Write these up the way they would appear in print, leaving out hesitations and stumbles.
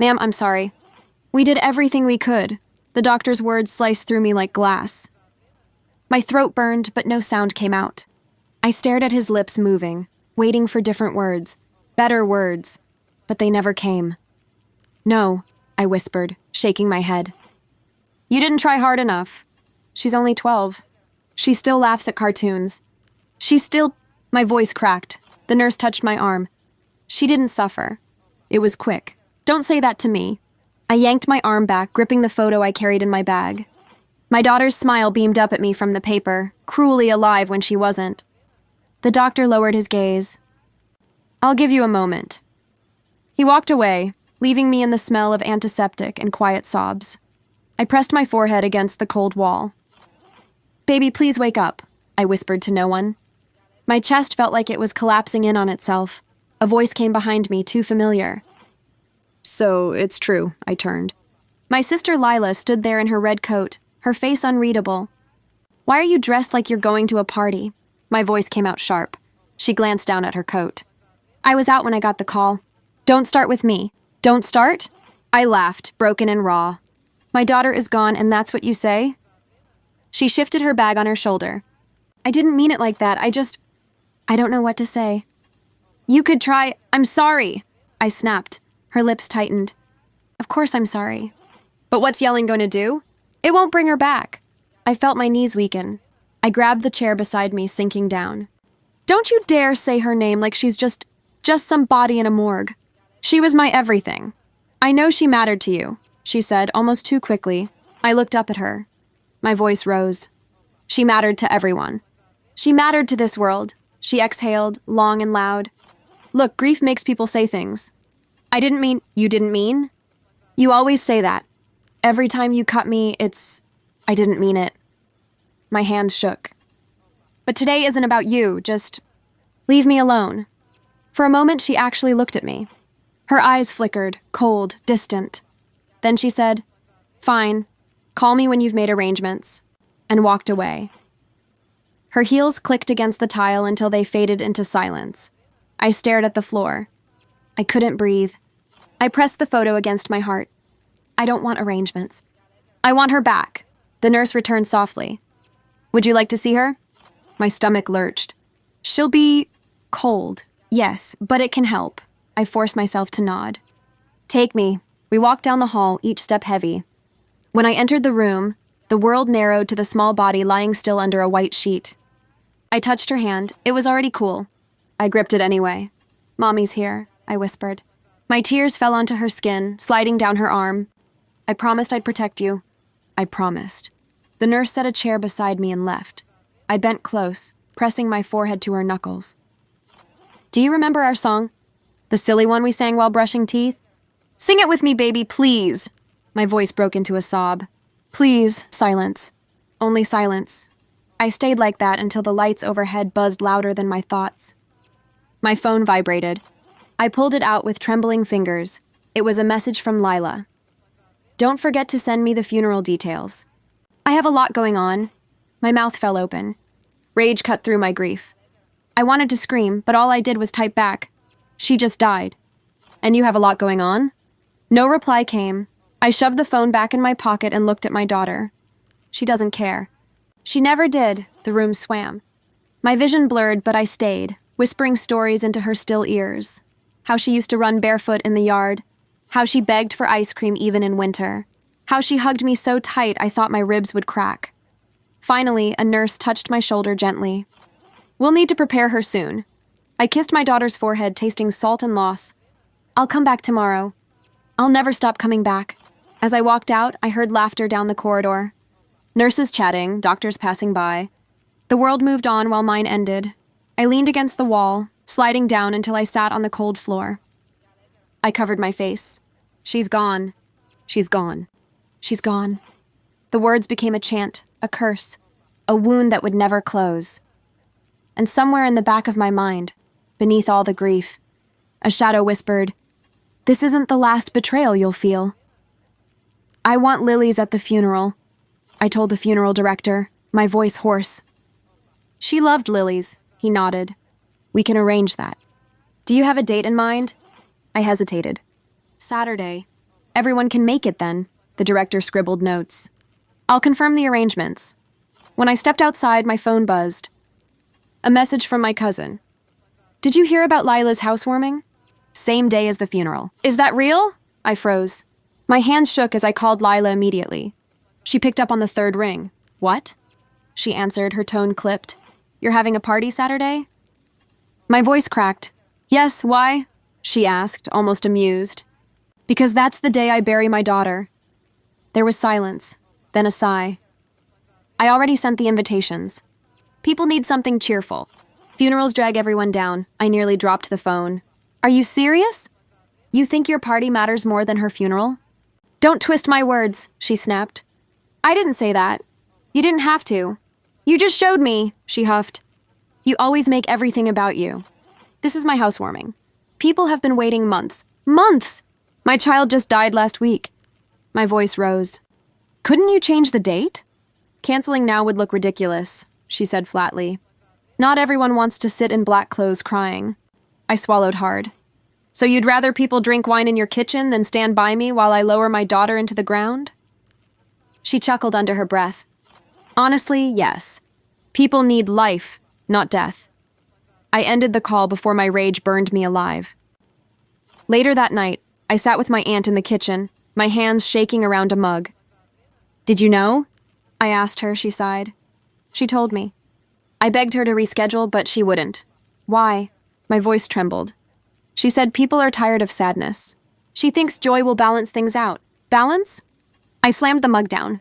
Ma'am, I'm sorry. We did everything we could. The doctor's words sliced through me like glass. My throat burned, but no sound came out. I stared at his lips moving, waiting for different words, better words, but they never came. No, I whispered, shaking my head. You didn't try hard enough. She's only 12. She still laughs at cartoons. My voice cracked. The nurse touched my arm. She didn't suffer. It was quick. Don't say that to me. I yanked my arm back, gripping the photo I carried in my bag. My daughter's smile beamed up at me from the paper, cruelly alive when she wasn't. The doctor lowered his gaze. I'll give you a moment. He walked away, leaving me in the smell of antiseptic and quiet sobs. I pressed my forehead against the cold wall. Baby, please wake up, I whispered to no one. My chest felt like it was collapsing in on itself. A voice came behind me, too familiar. So, it's true, I turned. My sister Lila stood there in her red coat, her face unreadable. Why are you dressed like you're going to a party? My voice came out sharp. She glanced down at her coat. I was out when I got the call. Don't start with me. Don't start? I laughed, broken and raw. My daughter is gone, and that's what you say? She shifted her bag on her shoulder. I didn't mean it like that. I don't know what to say. You could try. I'm sorry, I snapped. Her lips tightened. Of course I'm sorry. But what's yelling going to do? It won't bring her back. I felt my knees weaken. I grabbed the chair beside me, sinking down. Don't you dare say her name like she's just some body in a morgue. She was my everything. I know she mattered to you, she said, almost too quickly. I looked up at her. My voice rose. She mattered to everyone. She mattered to this world. She exhaled, long and loud. Look, grief makes people say things. I didn't mean. You didn't mean? You always say that. Every time you cut me, I didn't mean it. My hands shook. But today isn't about you, just leave me alone. For a moment, she actually looked at me. Her eyes flickered, cold, distant. Then she said, Fine, call me when you've made arrangements, and walked away. Her heels clicked against the tile until they faded into silence. I stared at the floor. I couldn't breathe. I pressed the photo against my heart. I don't want arrangements. I want her back. The nurse returned softly. Would you like to see her? My stomach lurched. She'll be cold, yes, but it can help. I forced myself to nod. Take me. We walked down the hall, each step heavy. When I entered the room, the world narrowed to the small body lying still under a white sheet. I touched her hand. It was already cool. I gripped it anyway. Mommy's here, I whispered. My tears fell onto her skin, sliding down her arm. I promised I'd protect you. I promised. The nurse set a chair beside me and left. I bent close, pressing my forehead to her knuckles. Do you remember our song? The silly one we sang while brushing teeth? Sing it with me, baby, please. My voice broke into a sob. Please, silence. Only silence. I stayed like that until the lights overhead buzzed louder than my thoughts. My phone vibrated. I pulled it out with trembling fingers. It was a message from Lila. Don't forget to send me the funeral details. I have a lot going on. My mouth fell open. Rage cut through my grief. I wanted to scream, but all I did was type back. She just died. And you have a lot going on? No reply came. I shoved the phone back in my pocket and looked at my daughter. She doesn't care. She never did. The room swam. My vision blurred, but I stayed, whispering stories into her still ears. How she used to run barefoot in the yard. How she begged for ice cream even in winter. How she hugged me so tight I thought my ribs would crack. Finally, a nurse touched my shoulder gently. We'll need to prepare her soon. I kissed my daughter's forehead, tasting salt and loss. I'll come back tomorrow. I'll never stop coming back. As I walked out, I heard laughter down the corridor. Nurses chatting, doctors passing by. The world moved on while mine ended. I leaned against the wall, sliding down until I sat on the cold floor. I covered my face. She's gone. She's gone. She's gone. The words became a chant, a curse, a wound that would never close. And somewhere in the back of my mind, beneath all the grief, a shadow whispered, This isn't the last betrayal you'll feel. I want lilies at the funeral, I told the funeral director, my voice hoarse. She loved lilies, he nodded. We can arrange that. Do you have a date in mind? I hesitated. Saturday. Everyone can make it then, the director scribbled notes. I'll confirm the arrangements. When I stepped outside, my phone buzzed. A message from my cousin. Did you hear about Lila's housewarming? Same day as the funeral. Is that real? I froze. My hands shook as I called Lila immediately. She picked up on the third ring. What? She answered, her tone clipped. You're having a party Saturday? My voice cracked. Yes, why? She asked, almost amused. Because that's the day I bury my daughter. There was silence, then a sigh. I already sent the invitations. People need something cheerful. Funerals drag everyone down. I nearly dropped the phone. Are you serious? You think your party matters more than her funeral? Don't twist my words, she snapped. I didn't say that. You didn't have to. You just showed me, she huffed. You always make everything about you. This is my housewarming. People have been waiting months. Months! My child just died last week. My voice rose. Couldn't you change the date? Canceling now would look ridiculous, she said flatly. Not everyone wants to sit in black clothes crying. I swallowed hard. So you'd rather people drink wine in your kitchen than stand by me while I lower my daughter into the ground? She chuckled under her breath. Honestly, yes. People need life, not death. I ended the call before my rage burned me alive. Later that night, I sat with my aunt in the kitchen, my hands shaking around a mug. Did you know? I asked her, she sighed. She told me. I begged her to reschedule, but she wouldn't. Why? My voice trembled. She said people are tired of sadness. She thinks joy will balance things out. Balance? I slammed the mug down.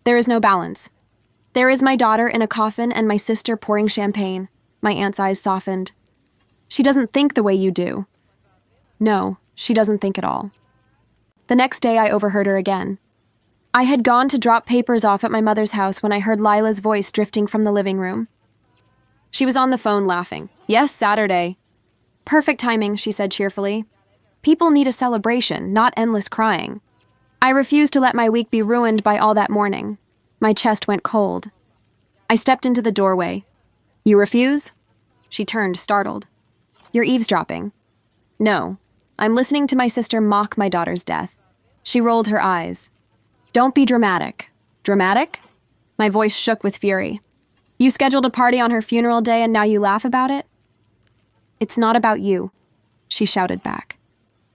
There is no balance. There is my daughter in a coffin and my sister pouring champagne. My aunt's eyes softened. She doesn't think the way you do. No, she doesn't think at all. The next day, I overheard her again. I had gone to drop papers off at my mother's house when I heard Lila's voice drifting from the living room. She was on the phone laughing. Yes, Saturday. Perfect timing, she said cheerfully. People need a celebration, not endless crying. I refused to let my week be ruined by all that mourning. My chest went cold. I stepped into the doorway. You refuse? She turned, startled. You're eavesdropping. No, I'm listening to my sister mock my daughter's death. She rolled her eyes. Don't be dramatic. Dramatic? My voice shook with fury. You scheduled a party on her funeral day and now you laugh about it? It's not about you, she shouted back.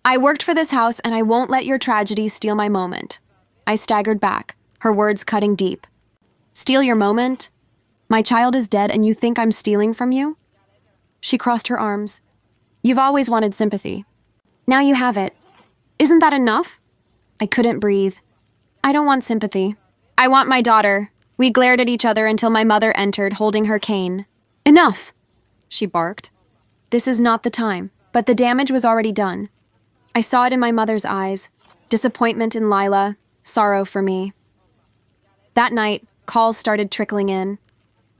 I worked for this house and I won't let your tragedy steal my moment. I staggered back, her words cutting deep. Steal your moment? My child is dead and you think I'm stealing from you? She crossed her arms. You've always wanted sympathy. Now you have it. Isn't that enough? I couldn't breathe. I don't want sympathy. I want my daughter. We glared at each other until my mother entered, holding her cane. Enough, she barked. This is not the time, but the damage was already done. I saw it in my mother's eyes, disappointment in Lila, sorrow for me. That night, calls started trickling in.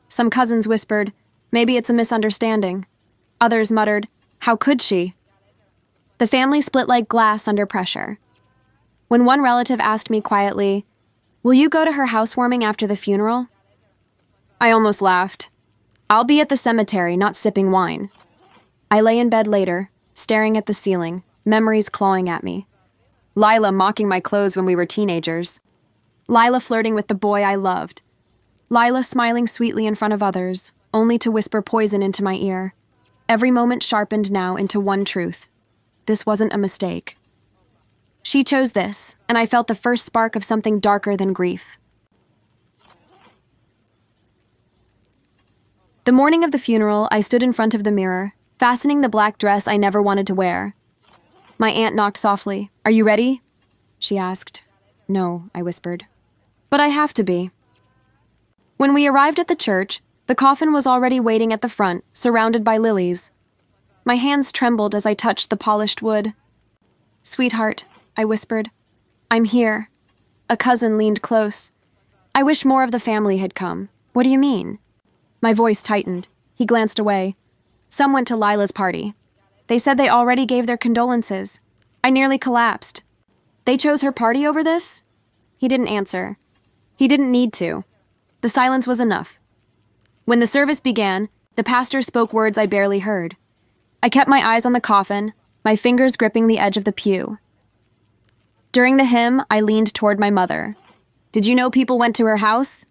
Some cousins whispered, maybe it's a misunderstanding. Others muttered, how could she? The family split like glass under pressure. When one relative asked me quietly, will you go to her housewarming after the funeral? I almost laughed. I'll be at the cemetery, not sipping wine. I lay in bed later, staring at the ceiling, memories clawing at me. Lila mocking my clothes when we were teenagers. Lila flirting with the boy I loved. Lila smiling sweetly in front of others, only to whisper poison into my ear. Every moment sharpened now into one truth. This wasn't a mistake. She chose this, and I felt the first spark of something darker than grief. The morning of the funeral, I stood in front of the mirror, fastening the black dress I never wanted to wear. My aunt knocked softly. Are you ready? She asked. No, I whispered. But I have to be. When we arrived at the church, the coffin was already waiting at the front, surrounded by lilies. My hands trembled as I touched the polished wood. Sweetheart, I whispered. I'm here. A cousin leaned close. I wish more of the family had come. What do you mean? My voice tightened. He glanced away. Some went to Lila's party. They said they already gave their condolences. I nearly collapsed. They chose her party over this? He didn't answer. He didn't need to. The silence was enough. When the service began, the pastor spoke words I barely heard. I kept my eyes on the coffin, my fingers gripping the edge of the pew. During the hymn, I leaned toward my mother. Did you know people went to her house?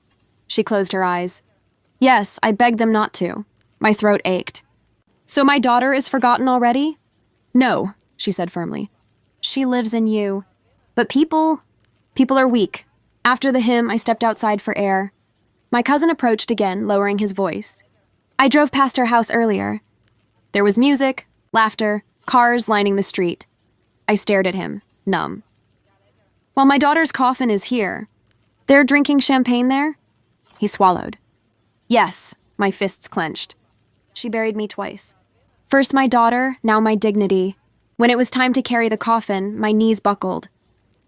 She closed her eyes. Yes, I begged them not to. My throat ached. So my daughter is forgotten already? No, she said firmly. She lives in you. But people are weak. After the hymn, I stepped outside for air. My cousin approached again, lowering his voice. I drove past her house earlier. There was music, laughter, cars lining the street. I stared at him, numb. Well, my daughter's coffin is here. They're drinking champagne there? He swallowed. Yes, my fists clenched. She buried me twice. First my daughter, now my dignity. When it was time to carry the coffin, my knees buckled.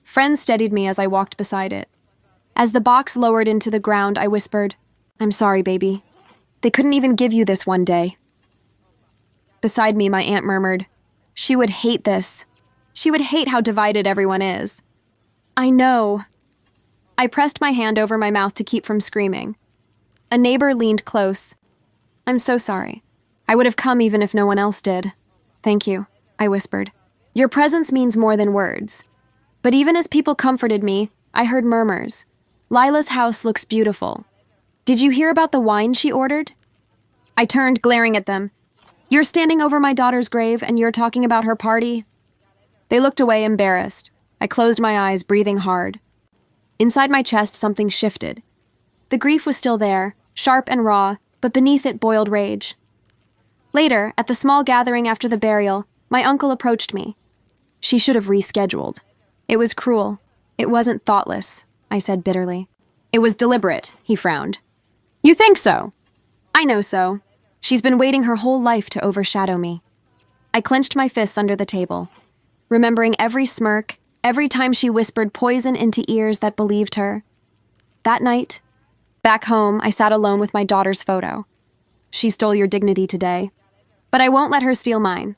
Friends steadied me as I walked beside it. As the box lowered into the ground, I whispered, I'm sorry, baby. They couldn't even give you this one day. Beside me, my aunt murmured, she would hate this. She would hate how divided everyone is. I know. I pressed my hand over my mouth to keep from screaming. A neighbor leaned close. I'm so sorry. I would have come even if no one else did. Thank you, I whispered. Your presence means more than words. But even as people comforted me, I heard murmurs. Lila's house looks beautiful. Did you hear about the wine she ordered? I turned, glaring at them. You're standing over my daughter's grave and you're talking about her party? They looked away, embarrassed. I closed my eyes, breathing hard. Inside my chest, something shifted. The grief was still there, sharp and raw, but beneath it boiled rage. Later, at the small gathering after the burial, my uncle approached me. She should have rescheduled. It was cruel. It wasn't thoughtless, I said bitterly. It was deliberate, he frowned. You think so? I know so. She's been waiting her whole life to overshadow me. I clenched my fists under the table, remembering every smirk, every time she whispered poison into ears that believed her. That night, back home, I sat alone with my daughter's photo. She stole your dignity today, but I won't let her steal mine.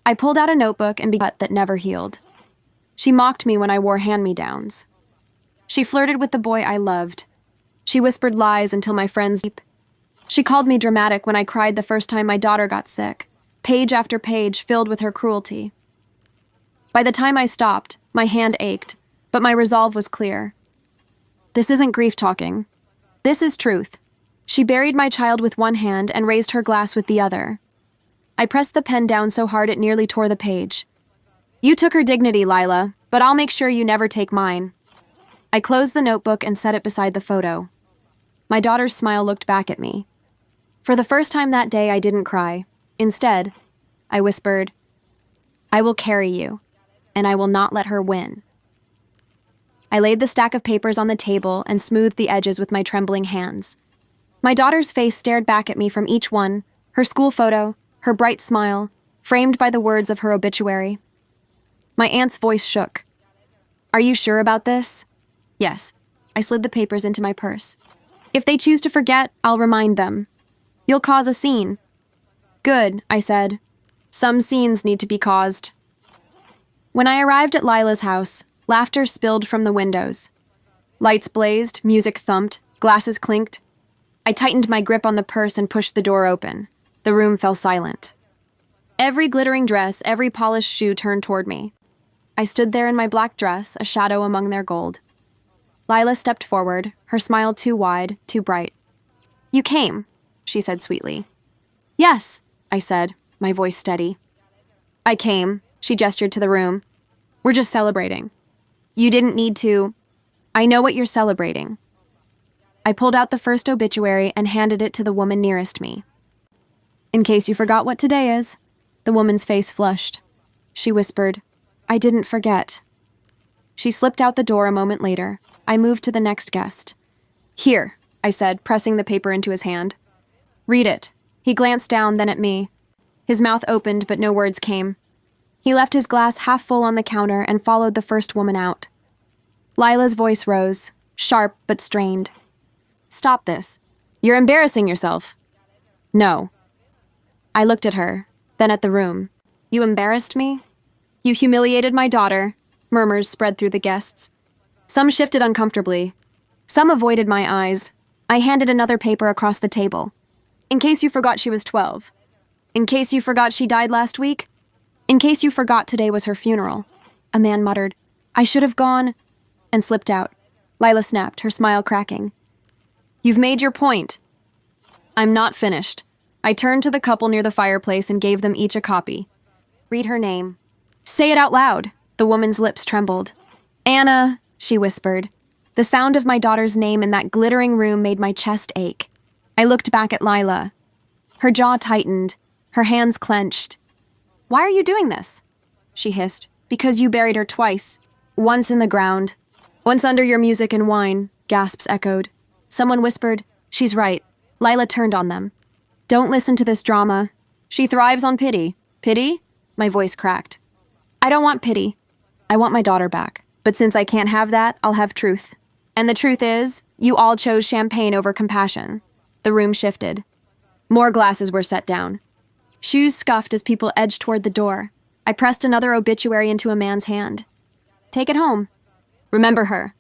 I pulled out a notebook and began that never healed. She mocked me when I wore hand-me-downs. She flirted with the boy I loved. She whispered lies until my friends... She called me dramatic when I cried the first time my daughter got sick, page after page filled with her cruelty. By the time I stopped, my hand ached, but my resolve was clear. This isn't grief talking. This is truth. She buried my child with one hand and raised her glass with the other. I pressed the pen down so hard it nearly tore the page. You took her dignity, Lila, but I'll make sure you never take mine. I closed the notebook and set it beside the photo. My daughter's smile looked back at me. For the first time that day, I didn't cry. Instead, I whispered, I will carry you, and I will not let her win. I laid the stack of papers on the table and smoothed the edges with my trembling hands. My daughter's face stared back at me from each one, her school photo, her bright smile, framed by the words of her obituary. My aunt's voice shook. Are you sure about this? Yes. I slid the papers into my purse. If they choose to forget, I'll remind them. You'll cause a scene. Good, I said. Some scenes need to be caused. When I arrived at Lila's house, laughter spilled from the windows. Lights blazed, music thumped, glasses clinked. I tightened my grip on the purse and pushed the door open. The room fell silent. Every glittering dress, every polished shoe turned toward me. I stood there in my black dress, a shadow among their gold. Lila stepped forward, her smile too wide, too bright. You came, she said sweetly. Yes, I said, my voice steady. I came, she gestured to the room. We're just celebrating. You didn't need to. I know what you're celebrating. I pulled out the first obituary and handed it to the woman nearest me. In case you forgot what today is. The woman's face flushed. She whispered, I didn't forget. She slipped out the door a moment later. I moved to the next guest. Here, I said, pressing the paper into his hand. Read it. He glanced down, then at me. His mouth opened, but no words came. He left his glass half full on the counter and followed the first woman out. Lila's voice rose, sharp but strained. Stop this. You're embarrassing yourself. No. I looked at her, then at the room. You embarrassed me? You humiliated my daughter. Murmurs spread through the guests. Some shifted uncomfortably. Some avoided my eyes. I handed another paper across the table. In case you forgot she was 12. In case you forgot she died last week. In case you forgot today was her funeral. A man muttered, I should have gone, and slipped out. Lila snapped, her smile cracking. You've made your point. I'm not finished. I turned to the couple near the fireplace and gave them each a copy. Read her name. Say it out loud. The woman's lips trembled. Anna, she whispered. The sound of my daughter's name in that glittering room made my chest ache. I looked back at Lila. Her jaw tightened, her hands clenched. Why are you doing this? She hissed. Because you buried her twice. Once in the ground. Once under your music and wine, gasps echoed. Someone whispered, she's right. Lila turned on them. Don't listen to this drama. She thrives on pity. Pity? My voice cracked. I don't want pity. I want my daughter back. But since I can't have that, I'll have truth. And the truth is, you all chose champagne over compassion. The room shifted. More glasses were set down. Shoes scuffed as people edged toward the door. I pressed another obituary into a man's hand. Take it home. Remember her.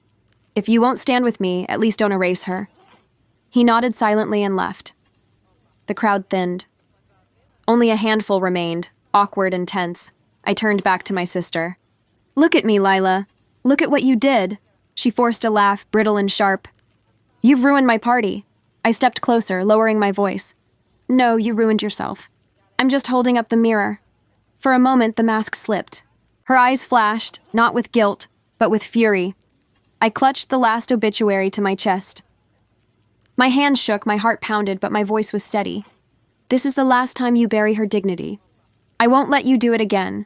If you won't stand with me, at least don't erase her. He nodded silently and left. The crowd thinned. Only a handful remained, awkward and tense. I turned back to my sister. Look at me, Lila. Look at what you did. She forced a laugh, brittle and sharp. You've ruined my party. I stepped closer, lowering my voice. No, you ruined yourself. I'm just holding up the mirror. For a moment, the mask slipped. Her eyes flashed, not with guilt, but with fury. I clutched the last obituary to my chest. My hands shook, my heart pounded, but my voice was steady. This is the last time you bury her dignity. I won't let you do it again.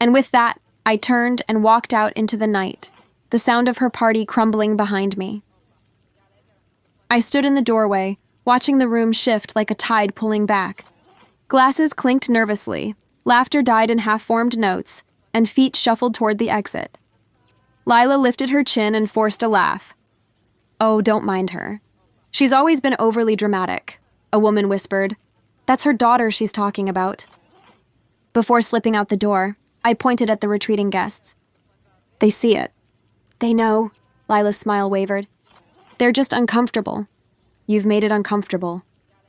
And with that, I turned and walked out into the night, the sound of her party crumbling behind me. I stood in the doorway, watching the room shift like a tide pulling back. Glasses clinked nervously, laughter died in half-formed notes, and feet shuffled toward the exit. Lila lifted her chin and forced a laugh. Oh, don't mind her. She's always been overly dramatic, a woman whispered. That's her daughter she's talking about. Before slipping out the door, I pointed at the retreating guests. They see it. They know, Lila's smile wavered. They're just uncomfortable. You've made it uncomfortable.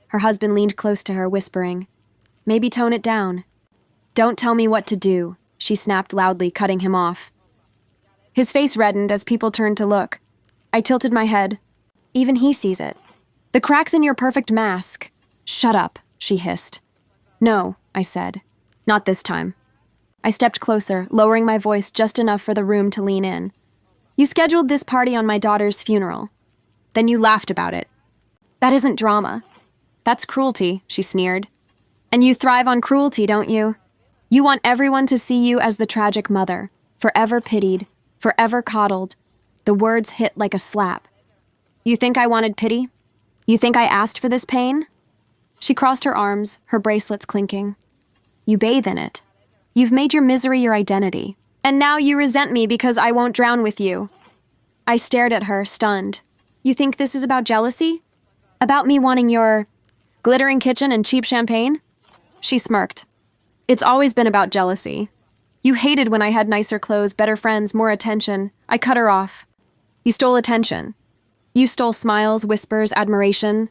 Her husband leaned close to her, whispering, maybe tone it down. Don't tell me what to do, she snapped loudly, cutting him off. His face reddened as people turned to look. I tilted my head. Even he sees it. The cracks in your perfect mask. Shut up, she hissed. No, I said. Not this time. I stepped closer, lowering my voice just enough for the room to lean in. You scheduled this party on my daughter's funeral. Then you laughed about it. That isn't drama. That's cruelty, she sneered. And you thrive on cruelty, don't you? You want everyone to see you as the tragic mother, forever pitied, forever coddled. The words hit like a slap. You think I wanted pity? You think I asked for this pain? She crossed her arms, her bracelets clinking. You bathe in it. You've made your misery your identity. And now you resent me because I won't drown with you. I stared at her, stunned. You think this is about jealousy? About me wanting your glittering kitchen and cheap champagne? She smirked. It's always been about jealousy. You hated when I had nicer clothes, better friends, more attention. I cut her off. You stole attention. You stole smiles, whispers, admiration.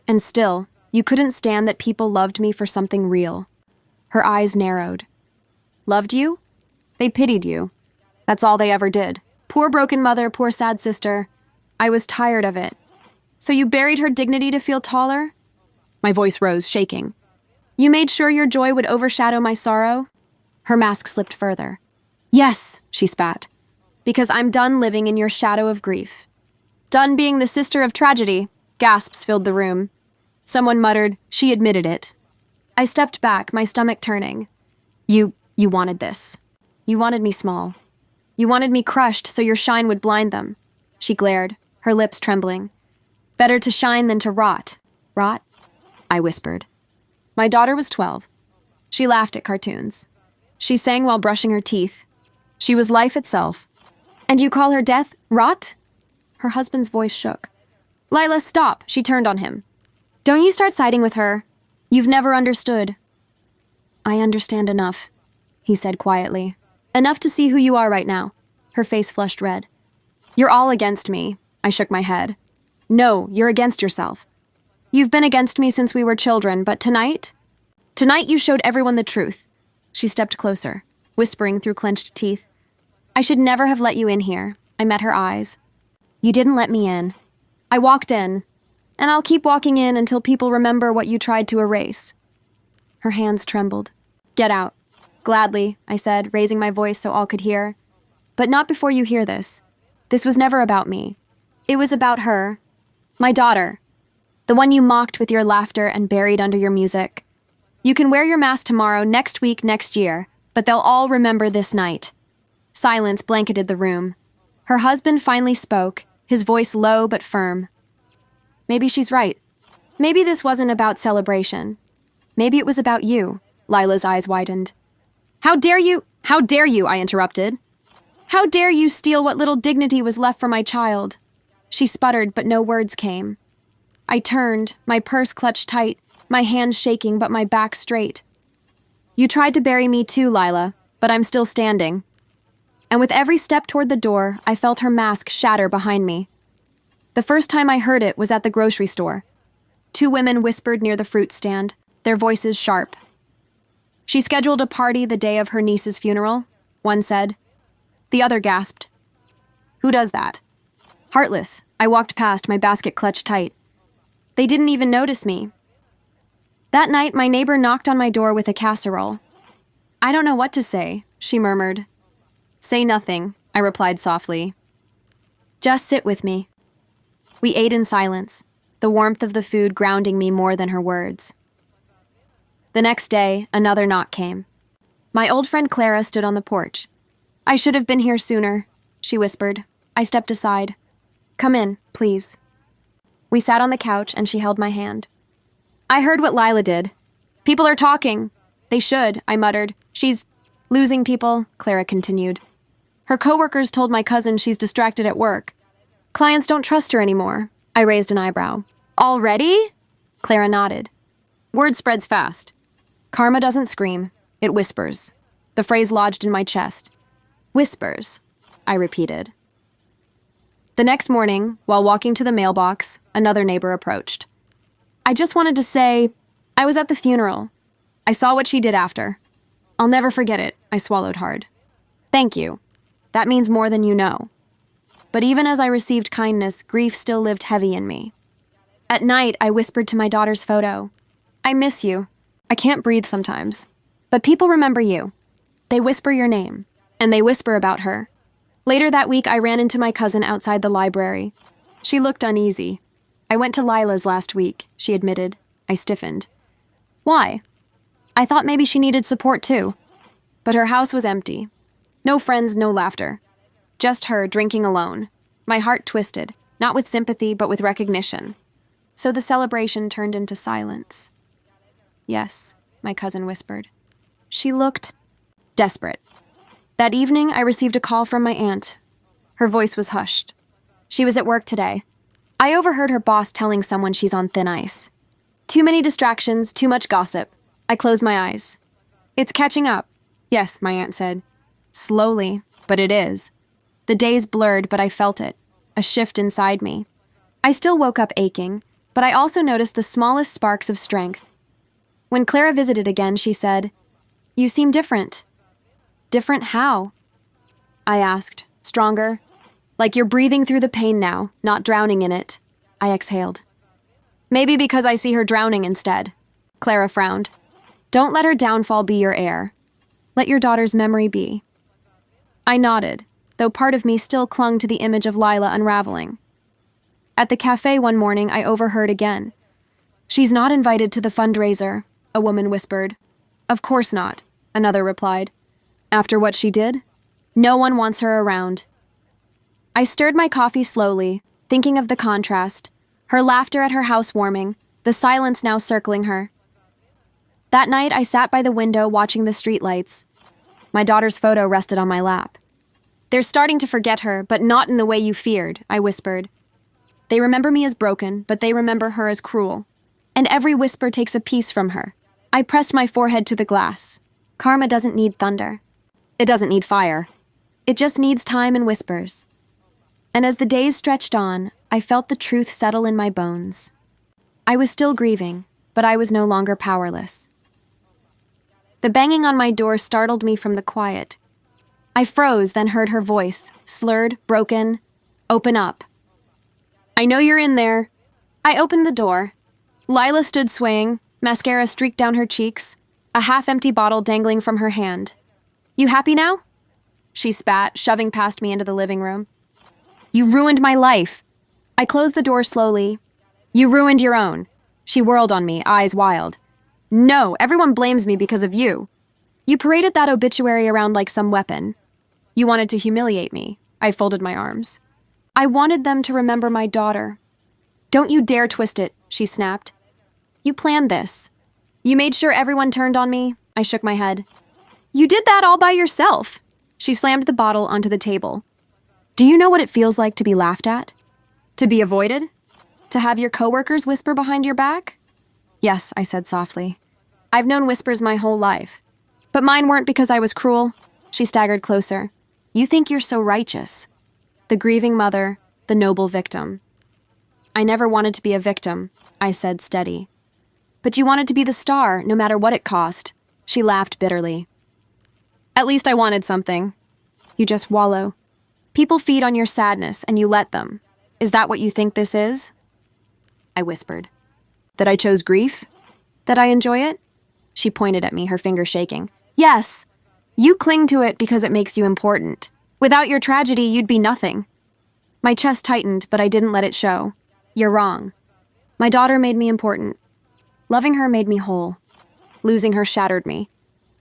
And still, you couldn't stand that people loved me for something real. Her eyes narrowed. Loved you? They pitied you. That's all they ever did. Poor broken mother, poor sad sister. I was tired of it. So you buried her dignity to feel taller? My voice rose, shaking. You made sure your joy would overshadow my sorrow? Her mask slipped further. Yes, she spat. Because I'm done living in your shadow of grief. Done being the sister of tragedy. Gasps filled the room. Someone muttered, she admitted it. I stepped back, my stomach turning. You wanted this. You wanted me small. You wanted me crushed so your shine would blind them. She glared, her lips trembling. Better to shine than to rot. Rot? I whispered. My daughter was 12. She laughed at cartoons. She sang while brushing her teeth. She was life itself. And you call her death rot? Her husband's voice shook. Lila, stop, she turned on him. Don't you start siding with her. You've never understood. I understand enough, he said quietly. Enough to see who you are right now. Her face flushed red. You're all against me. I shook my head. No, you're against yourself. You've been against me since we were children, but tonight? Tonight you showed everyone the truth. She stepped closer, whispering through clenched teeth. I should never have let you in here. I met her eyes. You didn't let me in. I walked in, and I'll keep walking in until people remember what you tried to erase. Her hands trembled. Get out. Gladly, I said, raising my voice so all could hear. But not before you hear this. This was never about me. It was about her. My daughter. The one you mocked with your laughter and buried under your music. You can wear your mask tomorrow, next week, next year, but they'll all remember this night. Silence blanketed the room. Her husband finally spoke, his voice low but firm. Maybe she's right. Maybe this wasn't about celebration. Maybe it was about you. Lila's eyes widened. How dare you, I interrupted. How dare you steal what little dignity was left for my child? She sputtered, but no words came. I turned, my purse clutched tight, my hands shaking but my back straight. You tried to bury me too, Lila, but I'm still standing. And with every step toward the door, I felt her mask shatter behind me. The first time I heard it was at the grocery store. 2 women whispered near the fruit stand, their voices sharp. She scheduled a party the day of her niece's funeral, one said. The other gasped. Who does that? Heartless. I walked past, my basket clutched tight. They didn't even notice me. That night, my neighbor knocked on my door with a casserole. I don't know what to say, she murmured. Say nothing, I replied softly. Just sit with me. We ate in silence, the warmth of the food grounding me more than her words. The next day, another knock came. My old friend Clara stood on the porch. I should have been here sooner, she whispered. I stepped aside. Come in, please. We sat on the couch and she held my hand. I heard what Lila did. People are talking. They should, I muttered. She's losing people, Clara continued. Her coworkers told my cousin she's distracted at work. Clients don't trust her anymore. I raised an eyebrow. Already? Clara nodded. Word spreads fast. Karma doesn't scream. It whispers. The phrase lodged in my chest. Whispers, I repeated. The next morning, while walking to the mailbox, another neighbor approached. I just wanted to say, I was at the funeral. I saw what she did after. I'll never forget it, I swallowed hard. Thank you. That means more than you know. But even as I received kindness, grief still lived heavy in me. At night, I whispered to my daughter's photo. I miss you. I can't breathe sometimes. But people remember you. They whisper your name, and they whisper about her. Later that week, I ran into my cousin outside the library. She looked uneasy. I went to Lila's last week, she admitted. I stiffened. Why? I thought maybe she needed support too. But her house was empty. No friends, no laughter. Just her drinking alone. My heart twisted, not with sympathy, but with recognition. So the celebration turned into silence. Yes, my cousin whispered. She looked desperate. That evening, I received a call from my aunt. Her voice was hushed. She was at work today. I overheard her boss telling someone she's on thin ice. Too many distractions, too much gossip. I closed my eyes. It's catching up. Yes, my aunt said. Slowly, but it is. The days blurred, but I felt it. A shift inside me. I still woke up aching, but I also noticed the smallest sparks of strength. When Clara visited again, she said, You seem different. Different how? I asked, stronger. Like you're breathing through the pain now, not drowning in it. I exhaled. Maybe because I see her drowning instead. Clara frowned. Don't let her downfall be your heir. Let your daughter's memory be. I nodded, though part of me still clung to the image of Lila unraveling. At the cafe one morning, I overheard again. She's not invited to the fundraiser, a woman whispered. Of course not, another replied. After what she did, no one wants her around. I stirred my coffee slowly, thinking of the contrast, her laughter at her housewarming, the silence now circling her. That night, I sat by the window watching the streetlights. My daughter's photo rested on my lap. They're starting to forget her, but not in the way you feared, I whispered. They remember me as broken, but they remember her as cruel. And every whisper takes a piece from her. I pressed my forehead to the glass. Karma doesn't need thunder. It doesn't need fire. It just needs time and whispers. And as the days stretched on, I felt the truth settle in my bones. I was still grieving, but I was no longer powerless. The banging on my door startled me from the quiet. I froze, then heard her voice, slurred, broken. "Open up." "I know you're in there." I opened the door. Lila stood swaying, mascara streaked down her cheeks, a half-empty bottle dangling from her hand. "You happy now?" She spat, shoving past me into the living room. "You ruined my life." I closed the door slowly. "You ruined your own." She whirled on me, eyes wild. "No, everyone blames me because of you. You paraded that obituary around like some weapon. You wanted to humiliate me." I folded my arms. "I wanted them to remember my daughter." "Don't you dare twist it," she snapped. "You planned this. You made sure everyone turned on me." I shook my head. "You did that all by yourself." She slammed the bottle onto the table. "Do you know what it feels like to be laughed at? To be avoided? To have your coworkers whisper behind your back?" "Yes," I said softly. "I've known whispers my whole life. But mine weren't because I was cruel." She staggered closer. "You think you're so righteous. The grieving mother, the noble victim." "I never wanted to be a victim," I said, steady. "But you wanted to be the star, no matter what it cost." She laughed bitterly. "At least I wanted something." "You just wallow. People feed on your sadness, and you let them. Is that what you think this is?" I whispered. "That I chose grief? That I enjoy it?" She pointed at me, her finger shaking. "Yes. You cling to it because it makes you important. Without your tragedy, you'd be nothing." My chest tightened, but I didn't let it show. "You're wrong. My daughter made me important. Loving her made me whole. Losing her shattered me.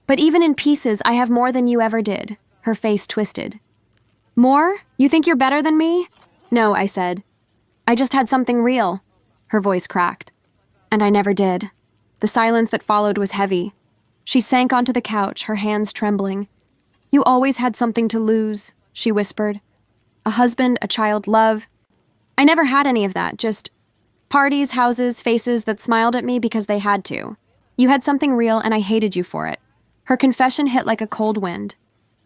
But even in pieces, I have more than you ever did." Her face twisted. "More? You think you're better than me?" "No," I said. "I just had something real." Her voice cracked. "And I never did." The silence that followed was heavy. She sank onto the couch, her hands trembling. "You always had something to lose," she whispered. "A husband, a child, love. I never had any of that, just parties, houses, faces that smiled at me because they had to. You had something real, and I hated you for it." Her confession hit like a cold wind.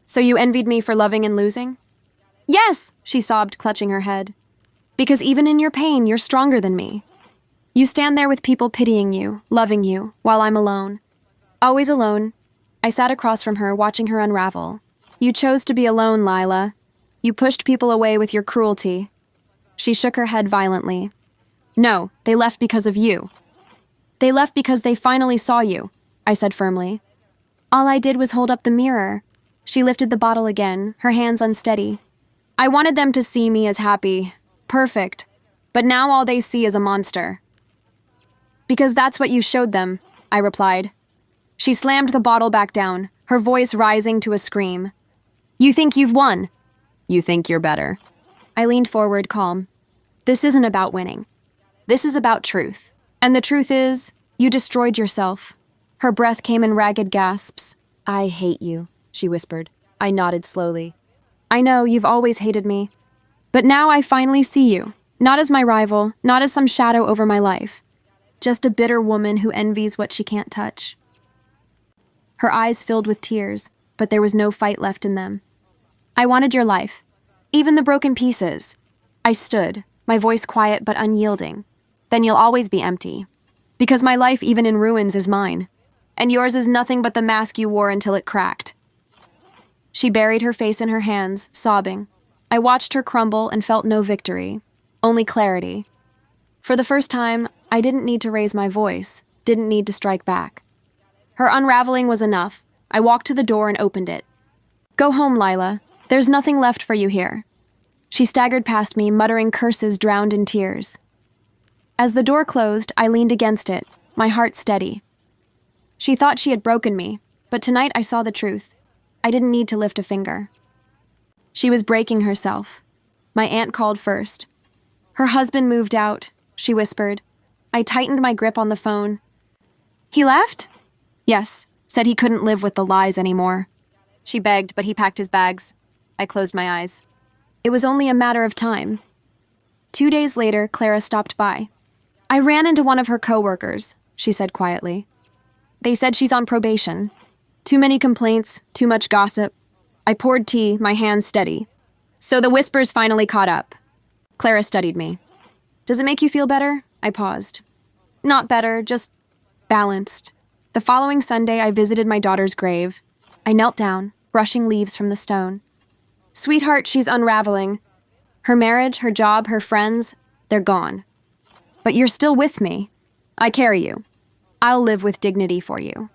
"So you envied me for loving and losing?" "Yes," she sobbed, clutching her head. "Because even in your pain, you're stronger than me. You stand there with people pitying you, loving you, while I'm alone. Always alone." I sat across from her, watching her unravel. "You chose to be alone, Lila. You pushed people away with your cruelty." She shook her head violently. "No, they left because of you." "They left because they finally saw you," I said firmly. "All I did was hold up the mirror." She lifted the bottle again, her hands unsteady. "I wanted them to see me as happy, perfect, but now all they see is a monster." "Because that's what you showed them," I replied. She slammed the bottle back down, her voice rising to a scream. "You think you've won. You think you're better." I leaned forward, calm. "This isn't about winning. This is about truth. And the truth is, you destroyed yourself." Her breath came in ragged gasps. "I hate you," she whispered. I nodded slowly. "I know, you've always hated me. But now I finally see you. Not as my rival, not as some shadow over my life. Just a bitter woman who envies what she can't touch." Her eyes filled with tears, but there was no fight left in them. "I wanted your life. Even the broken pieces." I stood, my voice quiet but unyielding. "Then you'll always be empty. Because my life, even in ruins, is mine. And yours is nothing but the mask you wore until it cracked." She buried her face in her hands, sobbing. I watched her crumble and felt no victory, only clarity. For the first time, I didn't need to raise my voice, didn't need to strike back. Her unraveling was enough. I walked to the door and opened it. "Go home, Lila. There's nothing left for you here." She staggered past me, muttering curses drowned in tears. As the door closed, I leaned against it, my heart steady. She thought she had broken me, but tonight I saw the truth. I didn't need to lift a finger. She was breaking herself. My aunt called first. "Her husband moved out," she whispered. I tightened my grip on the phone. "He left?" "Yes, said he couldn't live with the lies anymore." She begged, but he packed his bags. I closed my eyes. It was only a matter of time. 2 days later, Clara stopped by. "I ran into one of her coworkers," she said quietly. "They said she's on probation. Too many complaints, too much gossip." I poured tea, my hands steady. "So the whispers finally caught up." Clara studied me. "Does it make you feel better?" I paused. "Not better, just balanced." The following Sunday, I visited my daughter's grave. I knelt down, brushing leaves from the stone. Sweetheart, she's unraveling. Her marriage, her job, her friends, they're gone. But you're still with me. I carry you. I'll live with dignity for you.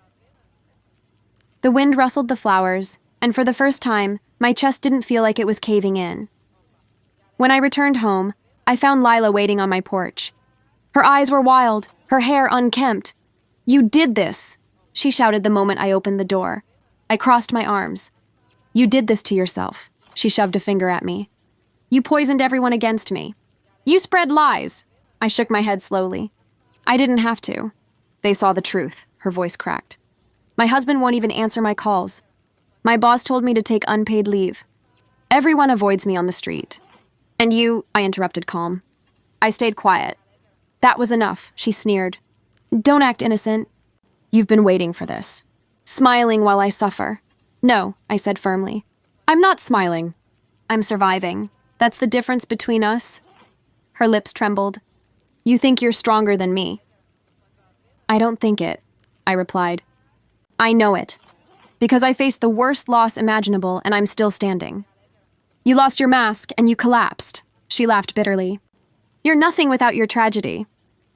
The wind rustled the flowers, and for the first time, my chest didn't feel like it was caving in. When I returned home, I found Lila waiting on my porch. Her eyes were wild, her hair unkempt. You did this, she shouted the moment I opened the door. I crossed my arms. You did this to yourself, she shoved a finger at me. You poisoned everyone against me. You spread lies. I shook my head slowly. I didn't have to. They saw the truth, her voice cracked. My husband won't even answer my calls. My boss told me to take unpaid leave. Everyone avoids me on the street. And you, I interrupted calm. I stayed quiet. That was enough, she sneered. Don't act innocent. You've been waiting for this. Smiling while I suffer. No, I said firmly. I'm not smiling. I'm surviving. That's the difference between us. Her lips trembled. You think you're stronger than me. I don't think it, I replied. I know it. Because I faced the worst loss imaginable and I'm still standing. You lost your mask and you collapsed, she laughed bitterly. You're nothing without your tragedy.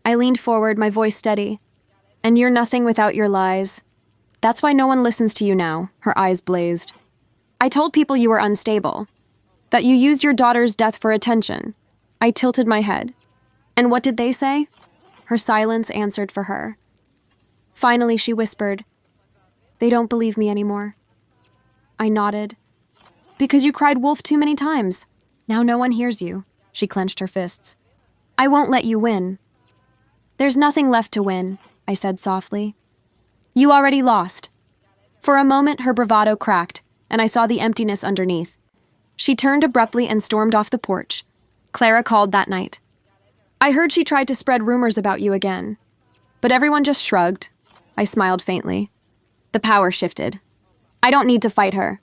I leaned forward, my voice steady. And you're nothing without your lies. That's why no one listens to you now, her eyes blazed. I told people you were unstable. That you used your daughter's death for attention. I tilted my head. And what did they say? Her silence answered for her. Finally, she whispered, They don't believe me anymore. I nodded. Because you cried wolf too many times. Now no one hears you. She clenched her fists. I won't let you win. There's nothing left to win, I said softly. You already lost. For a moment, her bravado cracked, and I saw the emptiness underneath. She turned abruptly and stormed off the porch. Clara called that night. I heard she tried to spread rumors about you again. But everyone just shrugged. I smiled faintly. The power shifted. I don't need to fight her.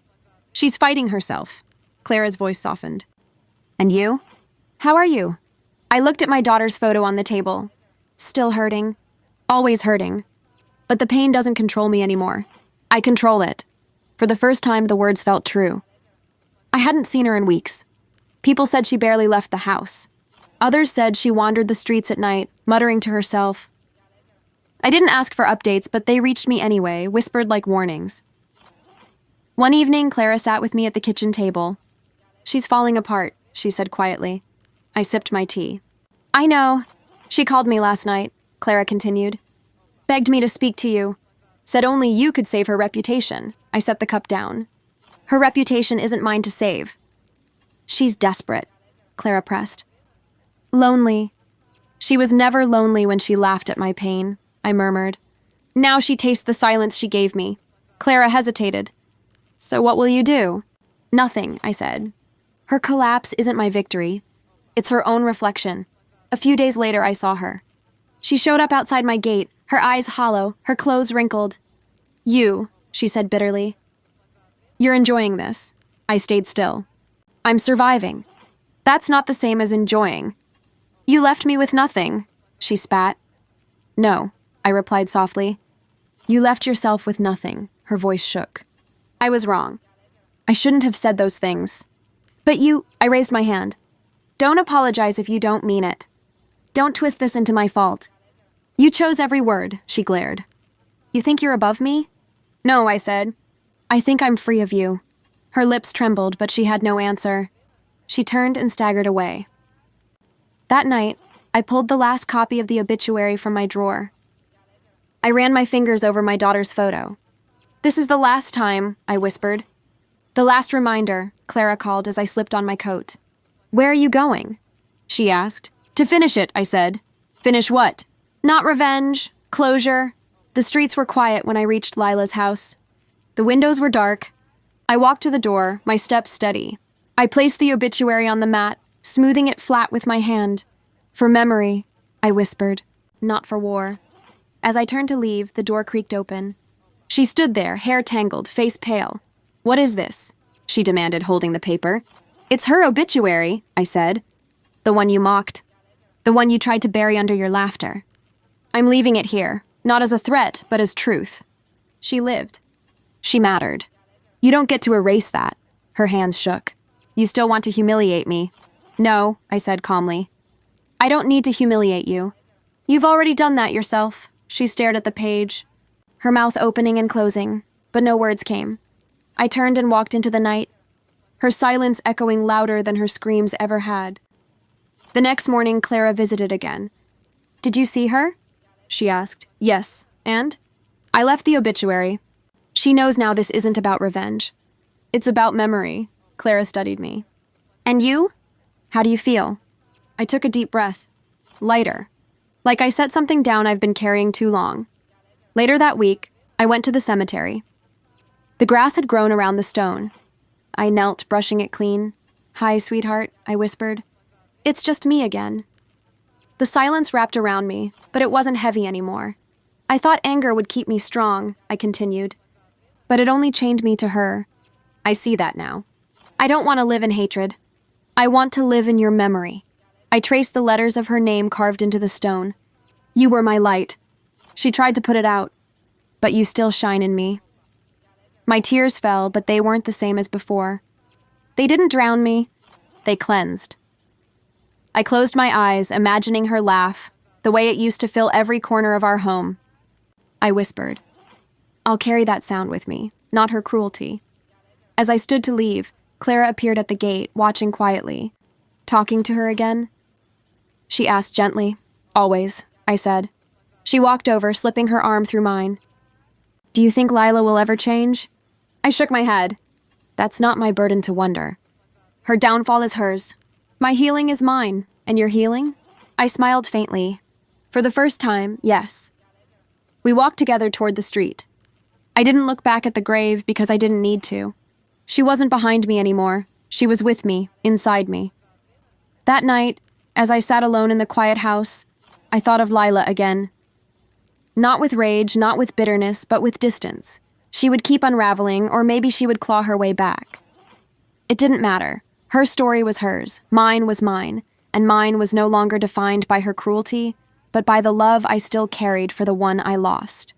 She's fighting herself. Clara's voice softened. And you? How are you? I looked at my daughter's photo on the table. Still hurting. Always hurting. But the pain doesn't control me anymore. I control it. For the first time, the words felt true. I hadn't seen her in weeks. People said she barely left the house. Others said she wandered the streets at night, muttering to herself. I didn't ask for updates, but they reached me anyway, whispered like warnings. One evening, Clara sat with me at the kitchen table. She's falling apart, she said quietly. I sipped my tea. I know. She called me last night, Clara continued. Begged me to speak to you. Said only you could save her reputation. I set the cup down. Her reputation isn't mine to save. She's desperate, Clara pressed. Lonely. She was never lonely when she laughed at my pain, I murmured. Now she tastes the silence she gave me. Clara hesitated. So what will you do? Nothing, I said. Her collapse isn't my victory. It's her own reflection. A few days later, I saw her. She showed up outside my gate, her eyes hollow, her clothes wrinkled. You, she said bitterly. You're enjoying this. I stayed still. I'm surviving. That's not the same as enjoying. You left me with nothing, she spat. No, I replied softly. You left yourself with nothing, her voice shook. I was wrong. I shouldn't have said those things. But you, I raised my hand. Don't apologize if you don't mean it. Don't twist this into my fault. You chose every word, she glared. You think you're above me? No, I said. I think I'm free of you. Her lips trembled, but she had no answer. She turned and staggered away. That night, I pulled the last copy of the obituary from my drawer. I ran my fingers over my daughter's photo. This is the last time, I whispered. The last reminder, Clara called as I slipped on my coat. Where are you going? She asked. To finish it, I said. Finish what? Not revenge, closure. The streets were quiet when I reached Lila's house. The windows were dark. I walked to the door, my steps steady. I placed the obituary on the mat, smoothing it flat with my hand. For memory, I whispered, not for war. As I turned to leave, the door creaked open. She stood there, hair tangled, face pale. What is this? She demanded, holding the paper. It's her obituary, I said. The one you mocked. The one you tried to bury under your laughter. I'm leaving it here, not as a threat, but as truth. She lived. She mattered. You don't get to erase that. Her hands shook. You still want to humiliate me? No, I said calmly. I don't need to humiliate you. You've already done that yourself. She stared at the page, her mouth opening and closing, but no words came. I turned and walked into the night, her silence echoing louder than her screams ever had. The next morning, Clara visited again. Did you see her? She asked. Yes. And? I left the obituary. She knows now this isn't about revenge. It's about memory. Clara studied me. And you? How do you feel? I took a deep breath. Lighter. Like I set something down I've been carrying too long. Later that week, I went to the cemetery. The grass had grown around the stone. I knelt, brushing it clean. Hi, sweetheart, I whispered. It's just me again. The silence wrapped around me, but it wasn't heavy anymore. I thought anger would keep me strong, I continued. But it only chained me to her. I see that now. I don't want to live in hatred. I want to live in your memory. I traced the letters of her name carved into the stone. You were my light. She tried to put it out. But you still shine in me. My tears fell, but they weren't the same as before. They didn't drown me. They cleansed. I closed my eyes, imagining her laugh, the way it used to fill every corner of our home. I whispered, I'll carry that sound with me, not her cruelty. As I stood to leave, Clara appeared at the gate, watching quietly. Talking to her again? She asked gently. Always, I said. She walked over, slipping her arm through mine. Do you think Lila will ever change? I shook my head. That's not my burden to wonder. Her downfall is hers. My healing is mine. And your healing? I smiled faintly. For the first time, yes. We walked together toward the street. I didn't look back at the grave because I didn't need to. She wasn't behind me anymore. She was with me, inside me. That night, as I sat alone in the quiet house, I thought of Lila again. Not with rage, not with bitterness, but with distance. She would keep unraveling, or maybe she would claw her way back. It didn't matter. Her story was hers, mine was mine, and mine was no longer defined by her cruelty, but by the love I still carried for the one I lost.